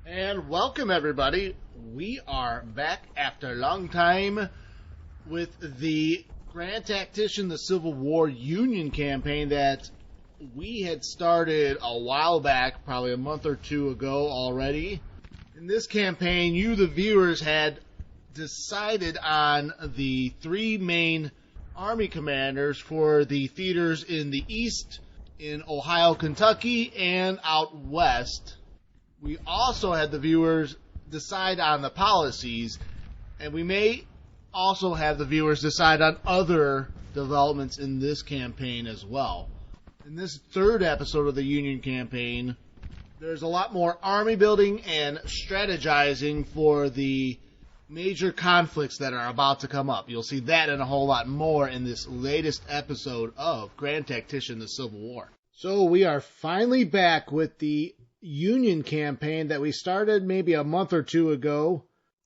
And welcome, everybody. We are back after a long time with the Grand Tactician, the Civil War Union campaign that we had started a while back, probably a month or two ago already. In this campaign, you, the viewers, had decided on the three main Army commanders for the theaters in the East, in Ohio, Kentucky, and out West. We also had the viewers decide on the policies, and we may also have the viewers decide on other developments in this campaign as well. In this third episode of the Union campaign, there's a lot more army building and strategizing for the major conflicts that are about to come up. You'll see that and a whole lot more in this latest episode of Grand Tactician, the Civil War. So we are finally back with the Union campaign that we started maybe a month or two ago.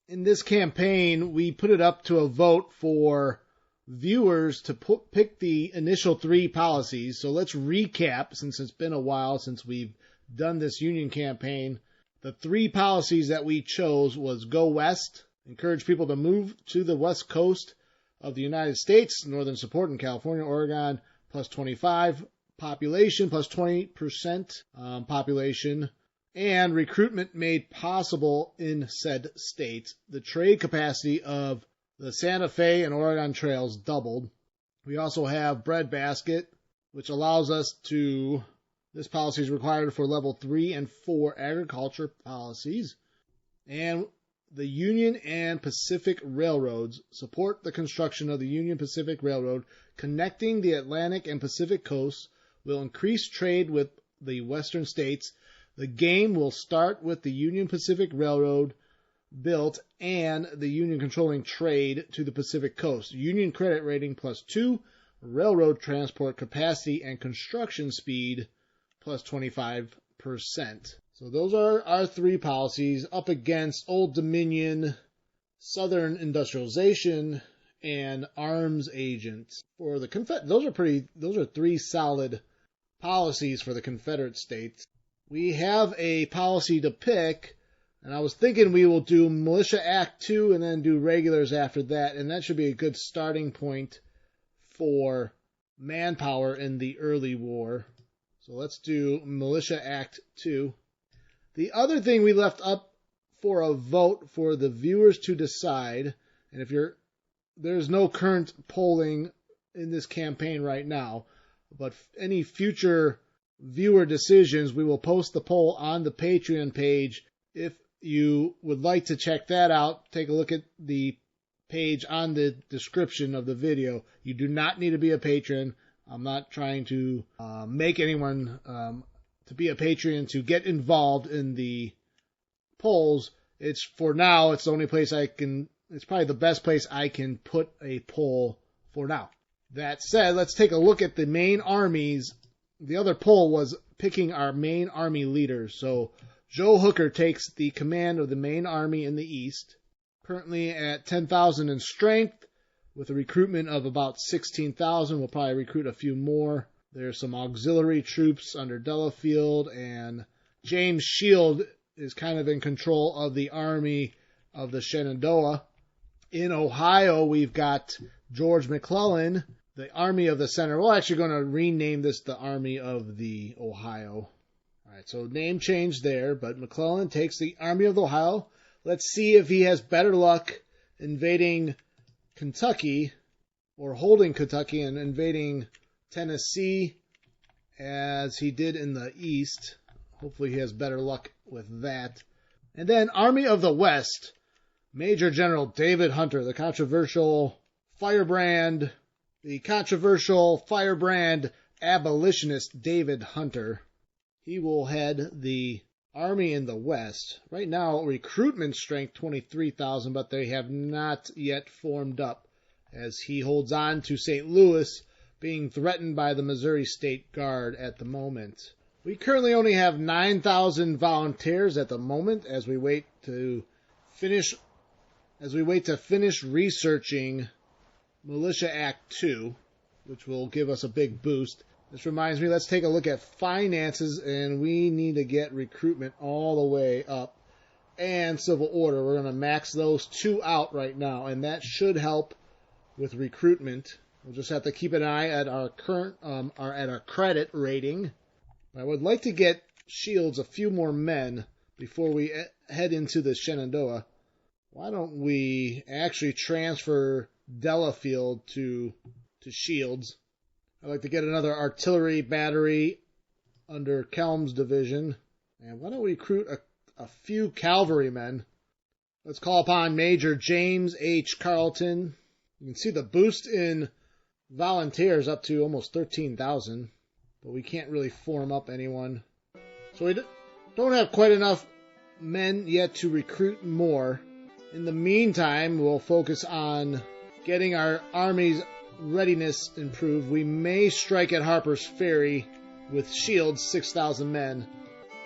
In this campaign, we put it up to a vote for viewers to pick the initial three policies. So let's recap, since it's been a while since we've done this Union campaign. The three policies that we chose was go west, encourage people to move to the west coast of the United States, northern support in California, Oregon, plus 25 population, plus 20% population, and recruitment made possible in said states. The trade capacity of the Santa Fe and Oregon trails doubled. We also have breadbasket, which allows us to, this policy is required for level 3 and 4 agriculture policies. And the Union and Pacific Railroads support the construction of the Union Pacific Railroad connecting the Atlantic and Pacific coasts, will increase trade with the western states. The game will start with the Union Pacific Railroad built and the Union controlling trade to the Pacific coast. Union credit rating plus 2, railroad transport capacity and construction speed plus 25%. So those are our three policies up against Old Dominion, Southern Industrialization, and Arms Agents. For the those are three solid policies for the Confederate States. We have a policy to pick, and I was thinking we will do Militia Act 2 and then do regulars after that, and that should be a good starting point for manpower in the early war. So let's do Militia Act 2. The other thing we left up for a vote for the viewers to decide, and there's no current polling in this campaign right now, but any future viewer decisions, we will post the poll on the Patreon page. If you would like to check that out, take a look at the page on the description of the video. You do not need to be a patron. I'm not trying to make anyone to be a patron to get involved in the polls. It's for now, it's the only place it's probably the best place I can put a poll for now. That said, let's take a look at the main armies. The other poll was picking our main army leaders. So Joe Hooker takes the command of the main army in the East, currently at 10,000 in strength, with a recruitment of about 16,000. We'll probably recruit a few more. There's some auxiliary troops under Delafield, and James Shield is kind of in control of the army of the Shenandoah. In Ohio, we've got George McClellan, the Army of the Center. We're actually going to rename this the Army of the Ohio. All right, so name change there, but McClellan takes the Army of the Ohio. Let's see if he has better luck invading Kentucky, or holding Kentucky and invading Tennessee as he did in the East. Hopefully he has better luck with that. And then Army of the West, Major General David Hunter, the controversial firebrand abolitionist David Hunter. He will head the army in the West. Right now, recruitment strength 23,000, but they have not yet formed up as he holds on to St. Louis, being threatened by the Missouri State Guard at the moment. We currently only have 9,000 volunteers at the moment as we wait to finish researching Militia Act 2, which will give us a big boost. This reminds me, let's take a look at finances, and we need to get recruitment all the way up. and Civil Order. We're going to max those two out right now, and that should help with recruitment. We'll just have to keep an eye at our current, at our credit rating. I would like to get Shields a few more men before we head into the Shenandoah. Why don't we actually transfer Delafield to Shields? I'd like to get another artillery battery under Kelm's division. And why don't we recruit a few cavalrymen? Let's call upon Major James H. Carlton. You can see the boost in volunteers up to almost 13,000, but we can't really form up anyone. So we don't have quite enough men yet to recruit more. In the meantime, we'll focus on getting our Army's readiness improved. We may strike at Harpers Ferry with Shields, 6,000 men.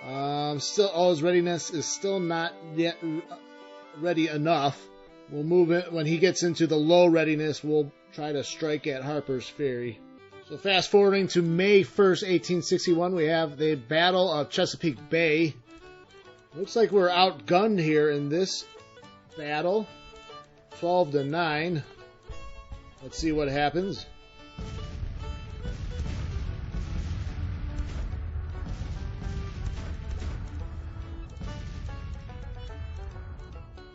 His readiness is still not yet ready enough. We'll move it when he gets into the low readiness. We'll try to strike at Harpers Ferry. So fast forwarding to May 1st, 1861, we have the Battle of Chesapeake Bay. Looks like we're outgunned here in this battle, 12-9. Let's see what happens.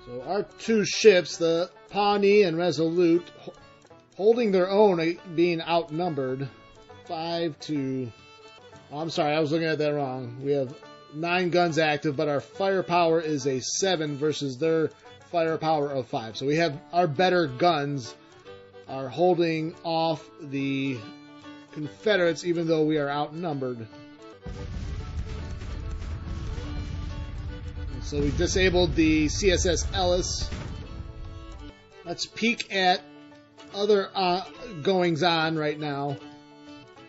So our two ships, the Pawnee and Resolute, holding their own, being outnumbered 5 to... Oh, I'm sorry, I was looking at that wrong. We have 9 guns active, but our firepower is a 7 versus their firepower of 5. So we have our better guns are holding off the Confederates, even though we are outnumbered. So we disabled the CSS Ellis. Let's peek at other goings-on right now.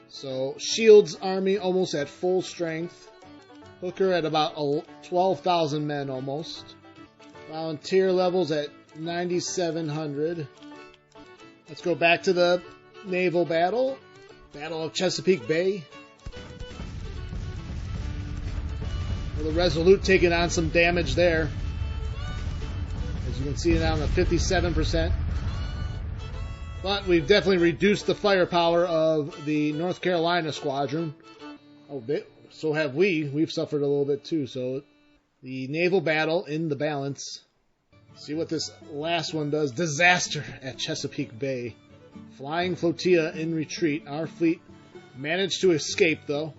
So Shields' army almost at full strength. Hooker at about 12,000 men almost. Volunteer levels at 9,700. Let's go back to the naval battle. Battle of Chesapeake Bay. Well, the Resolute taking on some damage there. As you can see, down to 57%. But we've definitely reduced the firepower of the North Carolina squadron. Oh, so have we. We've suffered a little bit too. So the naval battle in the balance. See what this last one does. Disaster at Chesapeake Bay. Flying flotilla in retreat. Our fleet managed to escape, though.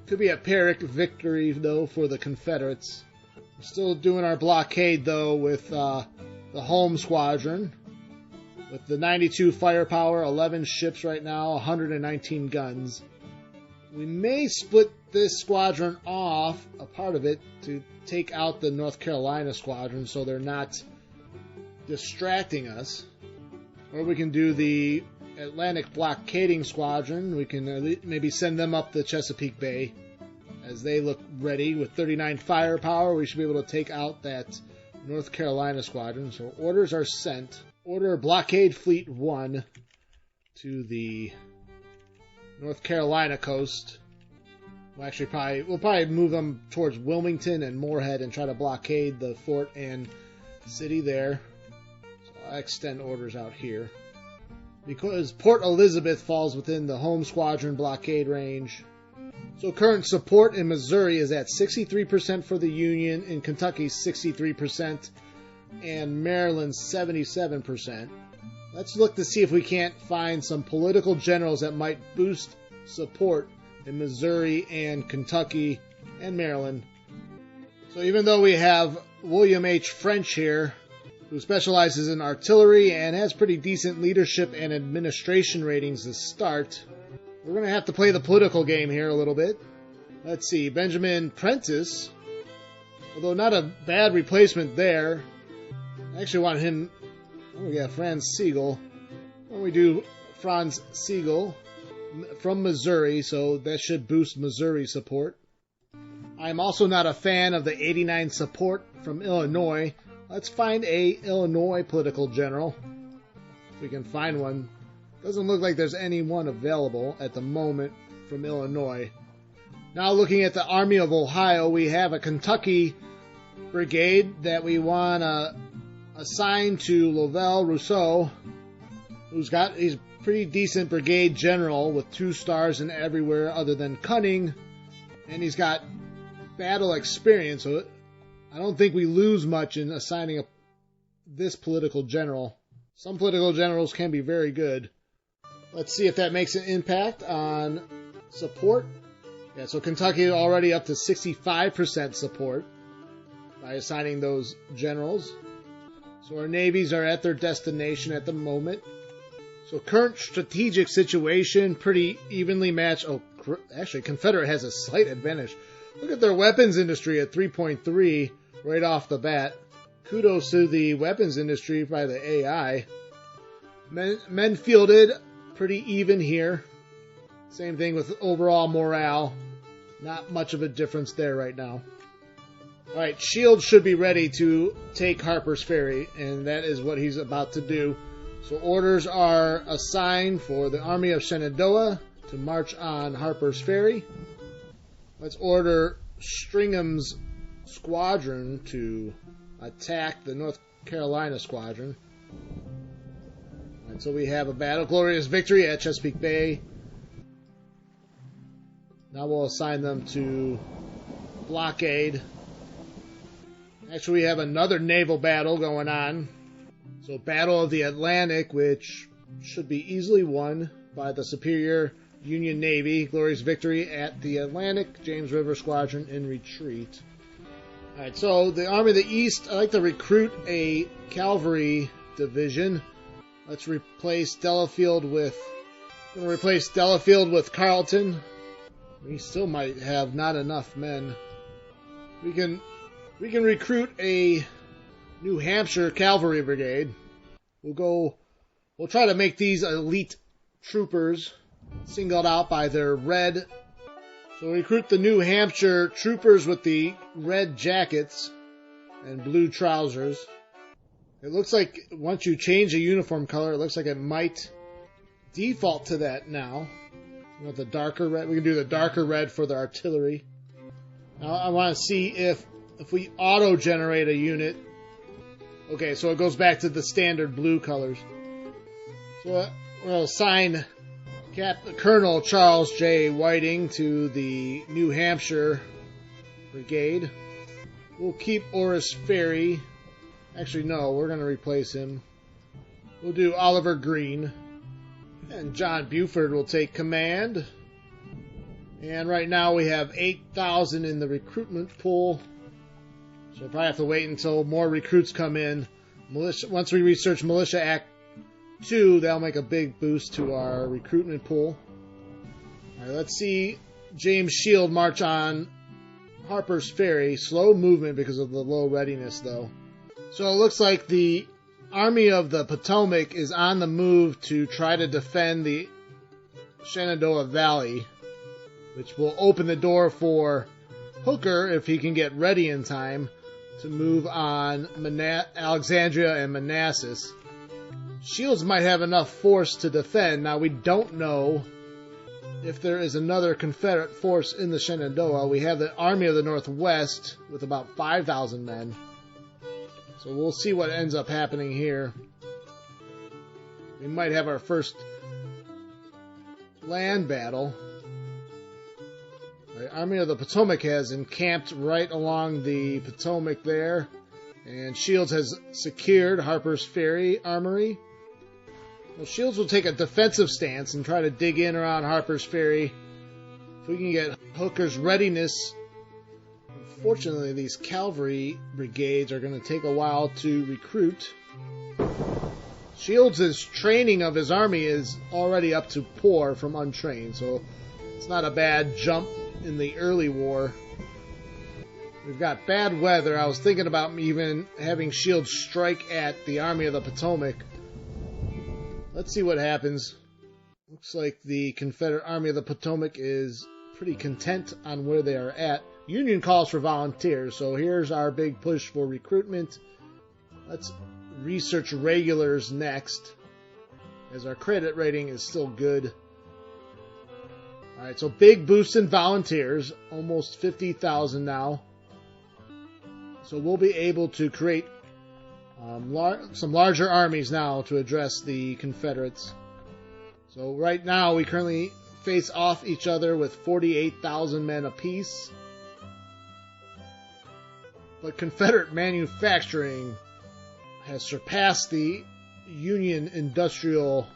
Could be a Pyrrhic victory, though, for the Confederates. We're still doing our blockade, though, with the home squadron. With the 92 firepower, 11 ships right now, 119 guns. We may split this squadron off, a part of it, to take out the North Carolina squadron so they're not distracting us. Or we can do the Atlantic blockading squadron. We can maybe send them up the Chesapeake Bay as they look ready. With 39 firepower, we should be able to take out that North Carolina squadron. So orders are sent. Order Blockade Fleet 1 to the North Carolina coast. We'll probably move them towards Wilmington and Moorhead and try to blockade the fort and city there. So I'll extend orders out here. Because Port Elizabeth falls within the home squadron blockade range. So current support in Missouri is at 63% for the Union, in Kentucky 63%, and Maryland 77%. Let's look to see if we can't find some political generals that might boost support in Missouri and Kentucky and Maryland. So even though we have William H. French here, who specializes in artillery and has pretty decent leadership and administration ratings to start, we're going to have to play the political game here a little bit. Let's see, Benjamin Prentice, although not a bad replacement there. I actually want him. Oh yeah, Franz Siegel. Why don't we do Franz Siegel from Missouri, so that should boost Missouri support. I'm also not a fan of the 89 support from Illinois. Let's find a Illinois political general. If we can find one. Doesn't look like there's anyone available at the moment from Illinois. Now looking at the Army of Ohio, we have a Kentucky brigade that we want to assign to Lovell Rousseau, he's a pretty decent brigade general with 2 stars in everywhere other than cunning, and he's got battle experience, so I don't think we lose much in assigning this political general. Some political generals can be very good. Let's see if that makes an impact on support. Yeah, so Kentucky already up to 65% support by assigning those generals. So our navies are at their destination at the moment. So current strategic situation, pretty evenly matched. Oh, actually, Confederate has a slight advantage. Look at their weapons industry at 3.3 right off the bat. Kudos to the weapons industry by the AI. Men fielded, pretty even here. Same thing with overall morale. Not much of a difference there right now. Alright, Shields should be ready to take Harpers Ferry, and that is what he's about to do. So orders are assigned for the Army of Shenandoah to march on Harpers Ferry. Let's order Stringham's squadron to attack the North Carolina squadron. And so we have a battle glorious victory at Chesapeake Bay. Now we'll assign them to blockade. Actually, we have another naval battle going on. So Battle of the Atlantic, which should be easily won by the superior Union Navy. Glorious victory at the Atlantic. James River Squadron in retreat. Alright, so the Army of the East, I'd like to recruit a cavalry division. Let's replace Delafield with Carleton. We still might have not enough men. We can recruit a New Hampshire cavalry brigade. We'll try to make these elite troopers singled out by their red. So recruit the New Hampshire troopers with the red jackets and blue trousers. It looks like once you change the uniform color, it looks like it might default to that now. You want the darker red? We can do the darker red for the artillery. Now I want to see if we auto-generate a unit. Okay, so it goes back to the standard blue colors. So we'll assign Colonel Charles J. Whiting to the New Hampshire Brigade. We'll keep Oris Ferry. Actually, no, we're going to replace him. We'll do Oliver Green. And John Buford will take command. And right now we have 8,000 in the recruitment pool. So we'll probably have to wait until more recruits come in. Once we research Militia Act 2, that'll make a big boost to our recruitment pool. Alright, let's see James Shield march on Harpers Ferry. Slow movement because of the low readiness, though. So it looks like the Army of the Potomac is on the move to try to defend the Shenandoah Valley, which will open the door for Hooker, if he can get ready in time, to move on Alexandria and Manassas. Shields might have enough force to defend. Now, we don't know if there is another Confederate force in the Shenandoah. We have the Army of the Northwest with about 5,000 men. So we'll see what ends up happening here. We might have our first land battle. The Army of the Potomac has encamped right along the Potomac there. And Shields has secured Harpers Ferry Armory. Well, Shields will take a defensive stance and try to dig in around Harpers Ferry. If we can get Hooker's readiness. Unfortunately, these cavalry brigades are going to take a while to recruit. Shields' training of his army is already up to poor from untrained, so it's not a bad jump in the early war. We've got bad weather. I was thinking about even having Shields strike at the Army of the Potomac. Let's see what happens. Looks like the Confederate Army of the Potomac is pretty content on where they are at. Union calls for volunteers, so here's our big push for recruitment. Let's research regulars next, as our credit rating is still good. Alright, so big boost in volunteers, almost 50,000 now. So we'll be able to create some larger armies now to address the Confederates. So right now we currently face off each other with 48,000 men apiece. But Confederate manufacturing has surpassed the Union industrial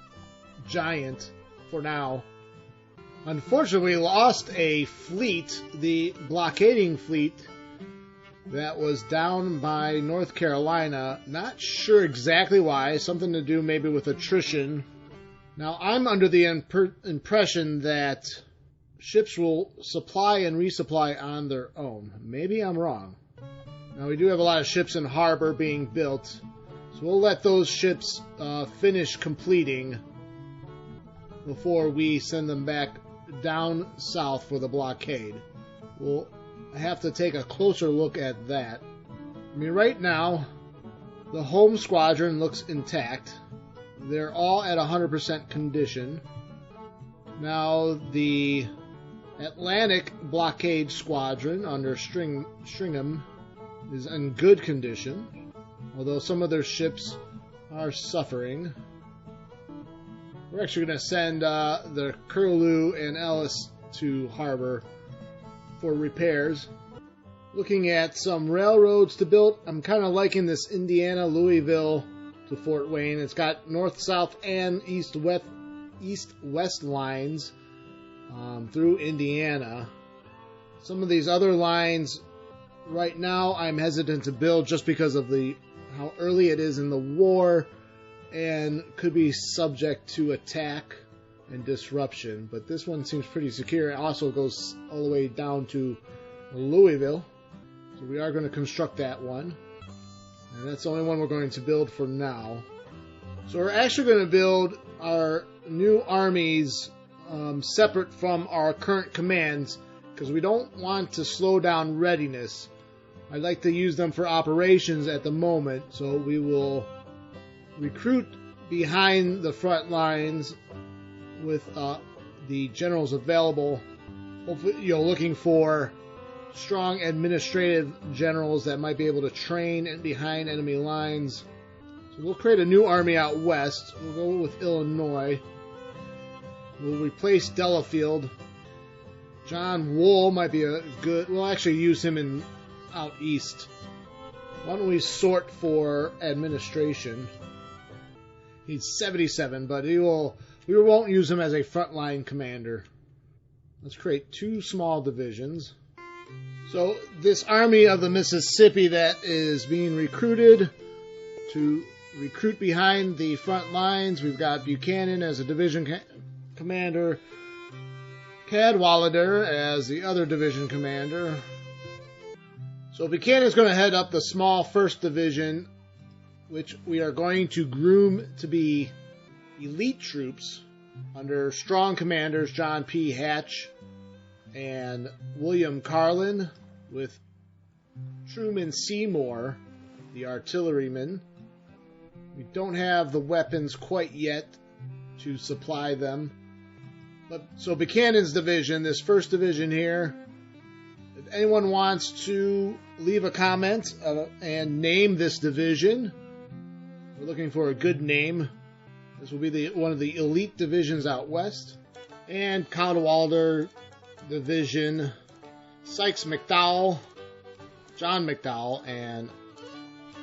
giant for now. Unfortunately, we lost a fleet, the blockading fleet, that was down by North Carolina. Not sure exactly why. Something to do maybe with attrition. Now, I'm under the impression that ships will supply and resupply on their own. Maybe I'm wrong. Now, we do have a lot of ships in harbor being built, so we'll let those ships finish completing before we send them back down south for the blockade. We'll have to take a closer look at that. I mean, right now, the home squadron looks intact. They're all at 100% condition. Now, the Atlantic blockade squadron under Stringham is in good condition, although some of their ships are suffering. We're actually going to send the Curlew and Ellis to harbor for repairs. Looking at some railroads to build. I'm kind of liking this Indiana, Louisville to Fort Wayne. It's got north-south and east-west lines through Indiana. Some of these other lines right now I'm hesitant to build just because of how early it is in the war and could be subject to attack and disruption. But this one seems pretty secure. It also goes all the way down to Louisville. So we are going to construct that one. And that's the only one we're going to build for now. So we're actually going to build our new armies separate from our current commands because we don't want to slow down readiness. I'd like to use them for operations at the moment, so we will recruit behind the front lines with the generals available. Hopefully, looking for strong administrative generals that might be able to train behind enemy lines. So we'll create a new army out west. We'll go with Illinois. We'll replace Delafield. John Wool might be a good... We'll actually use him out east. Why don't we sort for administration? He's 77, but we won't use him as a frontline commander. Let's create 2 small divisions. So this army of the Mississippi that is being recruited to recruit behind the front lines. We've got Buchanan as a division commander, Cadwalader as the other division commander. So Buchanan is going to head up the small 1st Division, which we are going to groom to be elite troops under strong commanders John P. Hatch and William Carlin, with Truman Seymour, the artilleryman. We don't have the weapons quite yet to supply them. So Buchanan's division, this 1st Division here, if anyone wants to leave a comment and name this division, we're looking for a good name. This will be one of the elite divisions out west. And Cadwalader Division, Sykes McDowell, John McDowell, and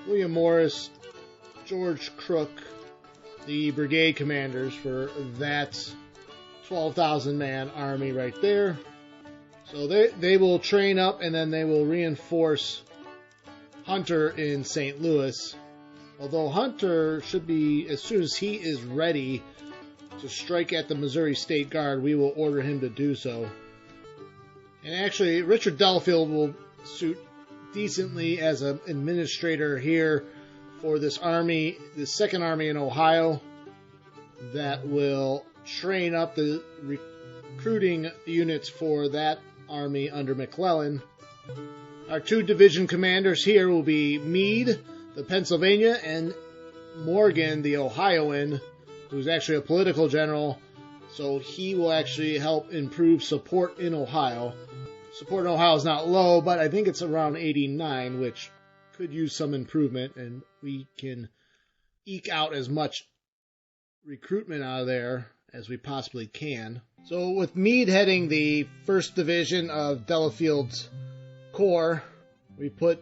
William Morris, George Crook, the brigade commanders for that 12,000 man army right there. So they will train up and then they will reinforce Hunter in St. Louis. Although Hunter should be, as soon as he is ready to strike at the Missouri State Guard, we will order him to do so. And actually, Richard Delafield will suit decently as an administrator here for this army, the 2nd Army in Ohio, that will train up the recruiting units for that army under McClellan. Our 2 division commanders here will be Meade, the Pennsylvania, and Morgan, the Ohioan, who's actually a political general, so he will actually help improve support in Ohio. Support in Ohio is not low, but I think it's around 89, which could use some improvement, and we can eke out as much recruitment out of there as we possibly can. So with Meade heading the 1st Division of Delafield's Corps, we put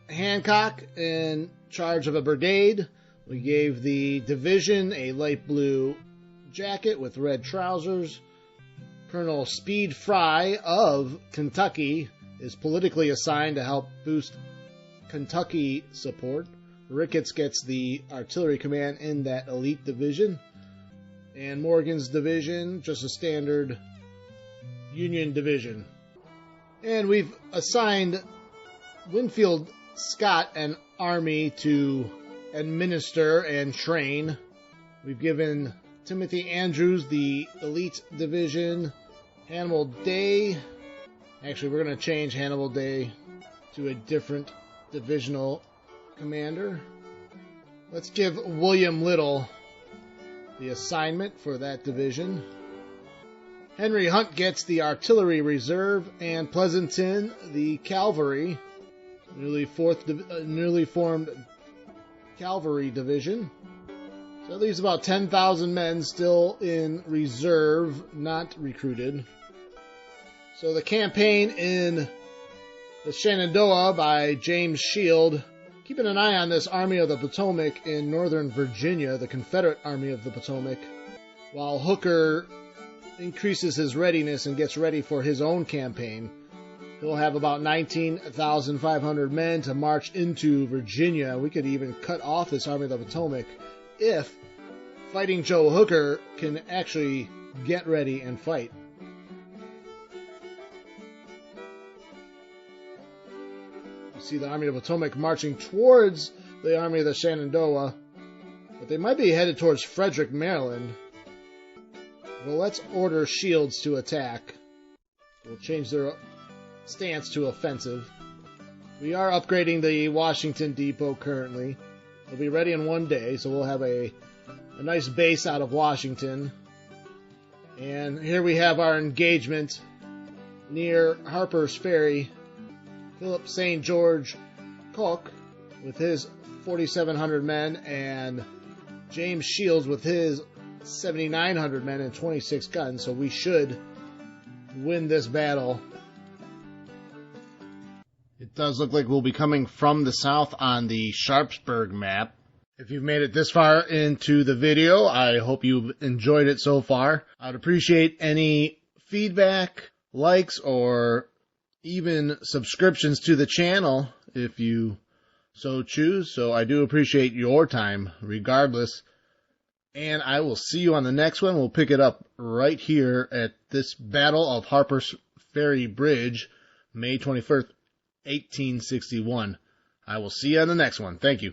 Hancock in charge of a brigade. We gave the division a light blue jacket with red trousers. Colonel Speed Fry of Kentucky is politically assigned to help boost Kentucky support. Ricketts gets the artillery command in that elite division. And Morgan's division, just a standard Union division. And we've assigned Winfield Scott an army to administer and train. We've given Timothy Andrews the elite division. Hannibal Day. Actually, we're going to change Hannibal Day to a different divisional commander. Let's give William Little the assignment for that division. Henry Hunt gets the artillery reserve, and Pleasanton the cavalry, newly formed cavalry division. So that leaves about 10,000 men still in reserve, not recruited. So the campaign in the Shenandoah by James Shield. Keeping an eye on this Army of the Potomac in northern Virginia, the Confederate Army of the Potomac, while Hooker increases his readiness and gets ready for his own campaign. He'll have about 19,500 men to march into Virginia. We could even cut off this Army of the Potomac if Fighting Joe Hooker can actually get ready and fight. See the Army of the Potomac marching towards the Army of the Shenandoah, but they might be headed towards Frederick, Maryland. Well, let's order Shields to attack. We'll change their stance to offensive. We are upgrading the Washington Depot currently. It'll be ready in 1 day, so we'll have a nice base out of Washington. And here we have our engagement near Harpers Ferry. Philip St. George Cook with his 4,700 men and James Shields with his 7,900 men and 26 guns. So we should win this battle. It does look like we'll be coming from the south on the Sharpsburg map. If you've made it this far into the video, I hope you've enjoyed it so far. I'd appreciate any feedback, likes, or even subscriptions to the channel if you so choose. So I do appreciate your time regardless. And I will see you on the next one. We'll pick it up right here at this Battle of Harpers Ferry Bridge, May 21st, 1861. I will see you on the next one. Thank you.